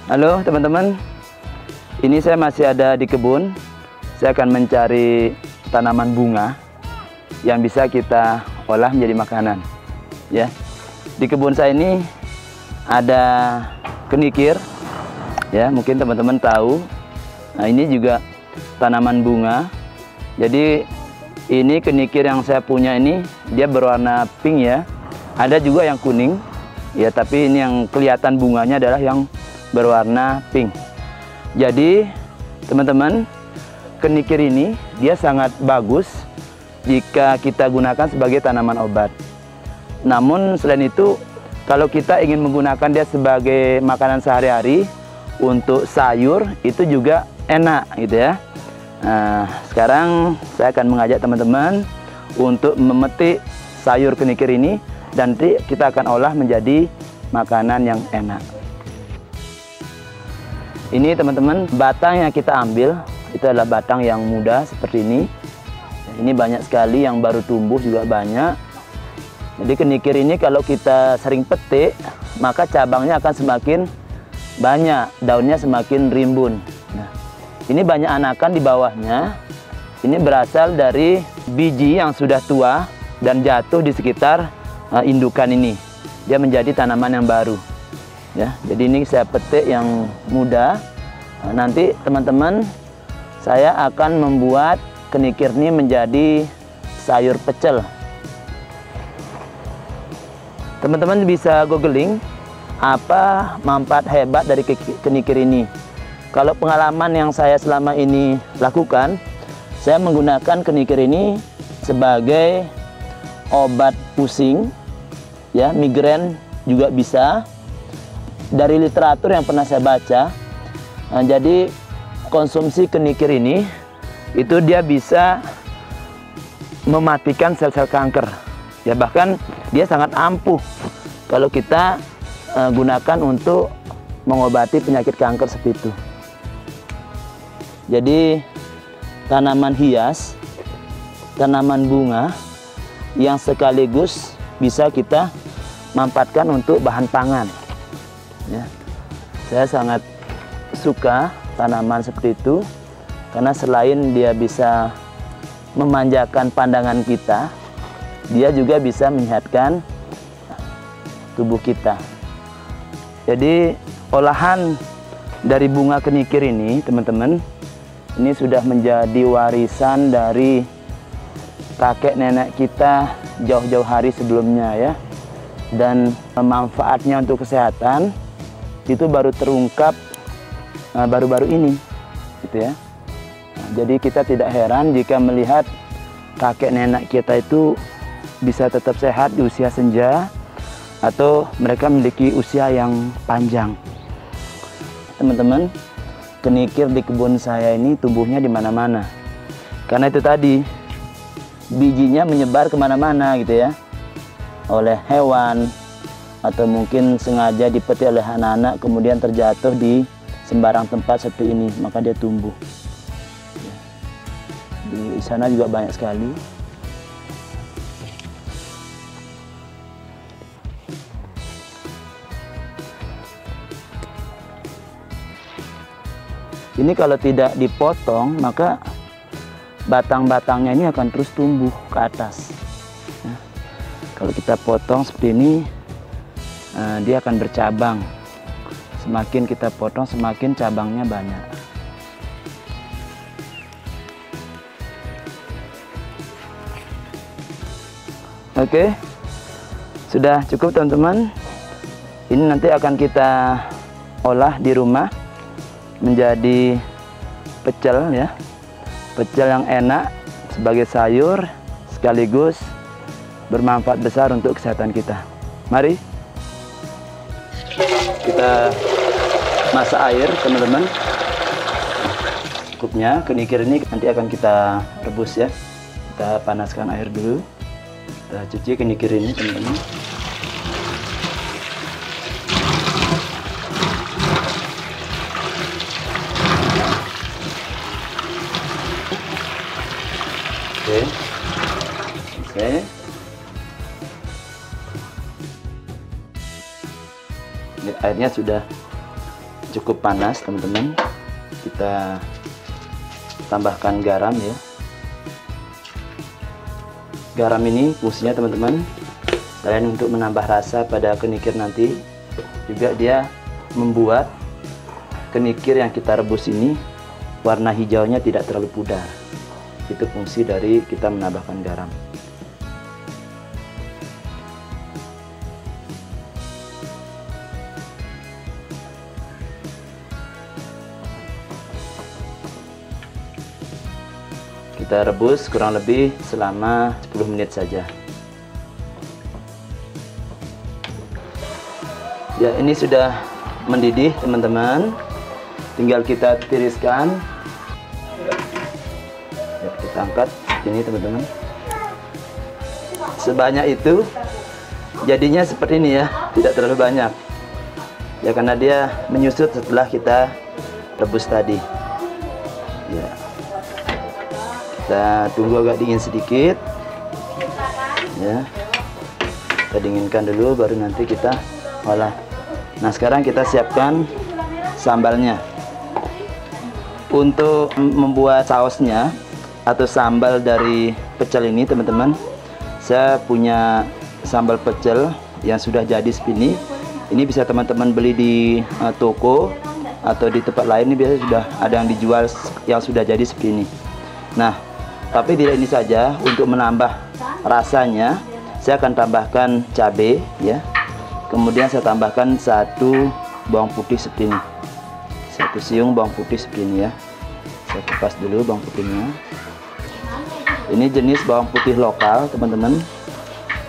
Halo teman-teman, ini saya masih ada di kebun. Saya akan mencari tanaman bunga yang bisa kita olah menjadi makanan. Ya, di kebun saya ini ada kenikir. Ya, mungkin teman-teman tahu. Nah, ini juga tanaman bunga. Jadi ini kenikir yang saya punya ini dia berwarna pink ya. Ada juga yang kuning. Ya, tapi ini yang kelihatan bunganya adalah yang berwarna pink. Jadi teman-teman, kenikir ini dia sangat bagus jika kita gunakan sebagai tanaman obat. Namun selain itu, kalau kita ingin menggunakan dia sebagai makanan sehari-hari untuk sayur, itu juga enak gitu ya. Nah, sekarang saya akan mengajak teman-teman untuk memetik sayur kenikir ini dan nanti kita akan olah menjadi makanan yang enak. Ini teman-teman, batang yang kita ambil itu adalah batang yang muda seperti ini. Ini banyak sekali yang baru tumbuh juga banyak. Jadi kenikir ini kalau kita sering petik, maka cabangnya akan semakin banyak, daunnya semakin rimbun. Nah, ini banyak anakan di bawahnya. Ini berasal dari biji yang sudah tua dan jatuh di sekitar indukan ini. Dia menjadi tanaman yang baru. Ya, jadi ini saya petik yang muda. Nah, nanti teman-teman, saya akan membuat kenikir ini menjadi sayur pecel. Teman-teman bisa googling apa manfaat hebat dari kenikir ini. Kalau pengalaman yang saya selama ini lakukan, saya menggunakan kenikir ini sebagai obat pusing, ya, migrain juga bisa. Dari literatur yang pernah saya baca, jadi konsumsi kenikir ini itu dia bisa mematikan sel-sel kanker. Ya, bahkan dia sangat ampuh kalau kita gunakan untuk mengobati penyakit kanker seperti itu. Jadi tanaman hias, tanaman bunga yang sekaligus bisa kita manfaatkan untuk bahan pangan. Ya, saya sangat suka tanaman seperti itu karena selain dia bisa memanjakan pandangan kita, dia juga bisa menyehatkan tubuh kita. Jadi olahan dari bunga kenikir ini, teman-teman, ini sudah menjadi warisan dari kakek nenek kita jauh-jauh hari sebelumnya ya. Dan manfaatnya untuk kesehatan itu baru terungkap baru-baru ini gitu ya. Nah, jadi kita tidak heran jika melihat kakek nenek kita itu bisa tetap sehat di usia senja atau mereka memiliki usia yang panjang. Teman-teman, kenikir di kebun saya ini tumbuhnya di mana-mana. Karena itu tadi bijinya menyebar kemana-mana gitu ya, oleh hewan atau mungkin sengaja dipetik oleh anak-anak kemudian terjatuh di sembarang tempat seperti ini, maka dia tumbuh. Di sana juga banyak sekali. Ini kalau tidak dipotong, maka batang-batangnya ini akan terus tumbuh ke atas. Kalau kita potong seperti ini, dia akan bercabang. Semakin kita potong, semakin cabangnya banyak. Oke, sudah cukup teman-teman. Ini nanti akan kita olah di rumah menjadi pecel ya. Pecel yang enak sebagai sayur sekaligus bermanfaat besar untuk kesehatan kita. Mari kita masak air, teman-teman. Cukupnya kenikir ini nanti akan kita rebus ya. Kita panaskan air dulu. Kita cuci kenikir ini, teman-teman. Oke. Airnya sudah cukup panas teman-teman. Kita tambahkan garam ya. Garam ini fungsinya teman-teman selain untuk menambah rasa pada kenikir nanti, juga dia membuat kenikir yang kita rebus ini warna hijaunya tidak terlalu pudar. Itu fungsi dari kita menambahkan garam. Kita rebus kurang lebih selama 10 menit saja. Ya, ini sudah mendidih teman-teman. Tinggal kita tiriskan. Ya, kita angkat ini teman-teman. Sebanyak itu jadinya seperti ini ya, tidak terlalu banyak. Ya, karena dia menyusut setelah kita rebus tadi. Ya. Kita tunggu agak dingin sedikit ya, kita dinginkan dulu baru nanti kita olah. Nah, sekarang kita siapkan sambalnya. Untuk membuat sausnya atau sambal dari pecel ini teman-teman, saya punya sambal pecel yang sudah jadi seperti ini. Ini bisa teman-teman beli di toko atau di tempat lain. Ini biasanya sudah ada yang dijual yang sudah jadi seperti ini. Nah, tapi tidak ini saja, untuk menambah rasanya saya akan tambahkan cabai ya. Kemudian saya tambahkan 1 bawang putih seperti ini. 1 siung bawang putih seperti ini ya. Saya kupas dulu bawang putihnya. Ini jenis bawang putih lokal teman-teman.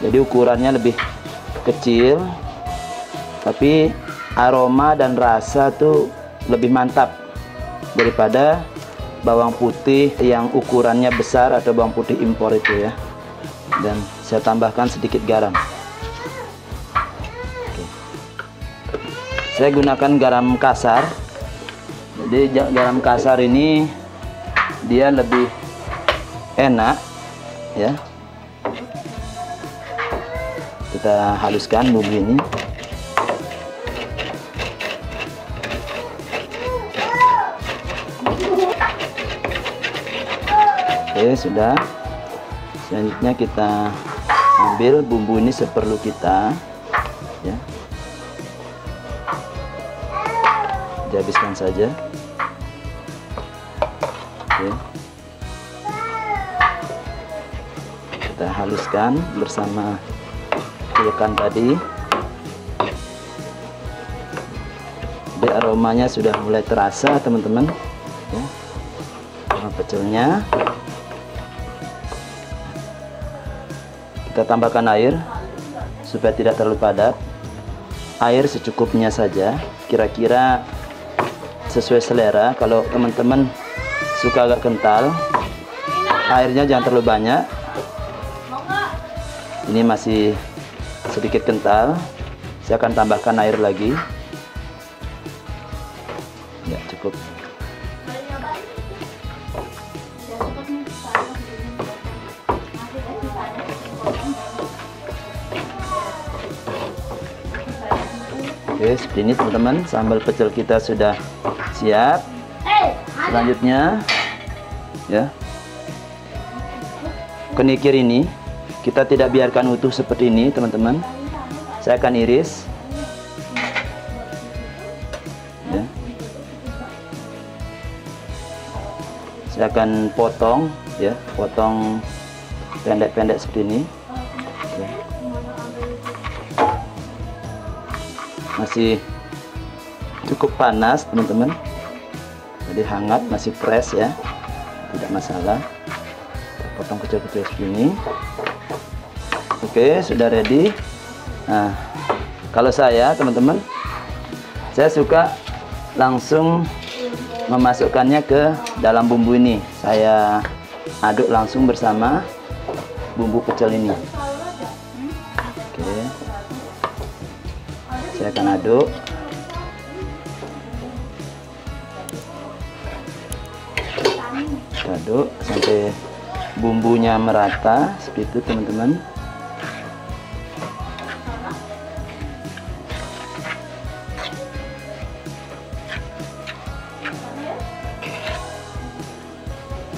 Jadi ukurannya lebih kecil, tapi aroma dan rasa tuh lebih mantap daripada bawang putih yang ukurannya besar atau bawang putih impor itu ya. Dan saya tambahkan sedikit garam. Oke. Saya gunakan garam kasar. Jadi garam kasar ini dia lebih enak ya. Kita haluskan bumbu ini. Oke, sudah. Selanjutnya kita ambil bumbu ini seperlu kita ya. Dihabiskan saja. Oke. Kita haluskan bersama ikan tadi. Jadi aromanya sudah mulai terasa teman-teman ya. Aroma pecelnya. Kita tambahkan air supaya tidak terlalu padat. Air secukupnya saja, kira-kira sesuai selera. Kalau teman-teman suka agak kental, airnya jangan terlalu banyak. Ini masih sedikit kental, saya akan tambahkan air lagi. Ya, cukup. Oke, seperti ini teman-teman, sambal pecel kita sudah siap. Selanjutnya ya, kenikir ini kita tidak biarkan utuh seperti ini teman-teman. Saya akan iris ya. Saya akan potong ya, potong pendek-pendek seperti ini ya. Masih cukup panas teman-teman, jadi hangat, masih fresh ya, tidak masalah. Potong kecil-kecil segini. Oke, sudah ready. Nah, kalau saya teman-teman, saya suka langsung memasukkannya ke dalam bumbu ini. Saya aduk langsung bersama bumbu pecel ini. Oke, saya akan aduk. Aduk sampai bumbunya merata seperti itu teman-teman.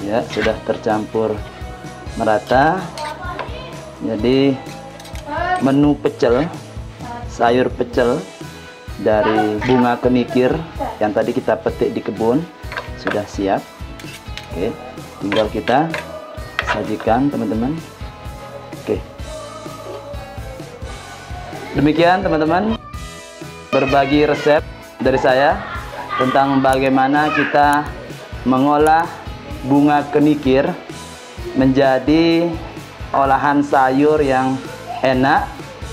Ya, sudah tercampur merata. Jadi menu pecel, sayur pecel dari bunga kenikir yang tadi kita petik di kebun sudah siap. Oke, tinggal kita sajikan teman-teman. Oke, demikian teman-teman berbagi resep dari saya tentang bagaimana kita mengolah bunga kenikir menjadi olahan sayur yang enak,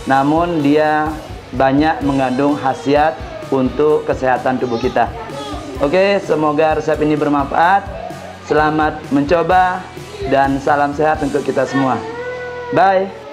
namun dia banyak mengandung khasiat untuk kesehatan tubuh kita. Oke, semoga resep ini bermanfaat. Selamat mencoba dan salam sehat untuk kita semua. Bye.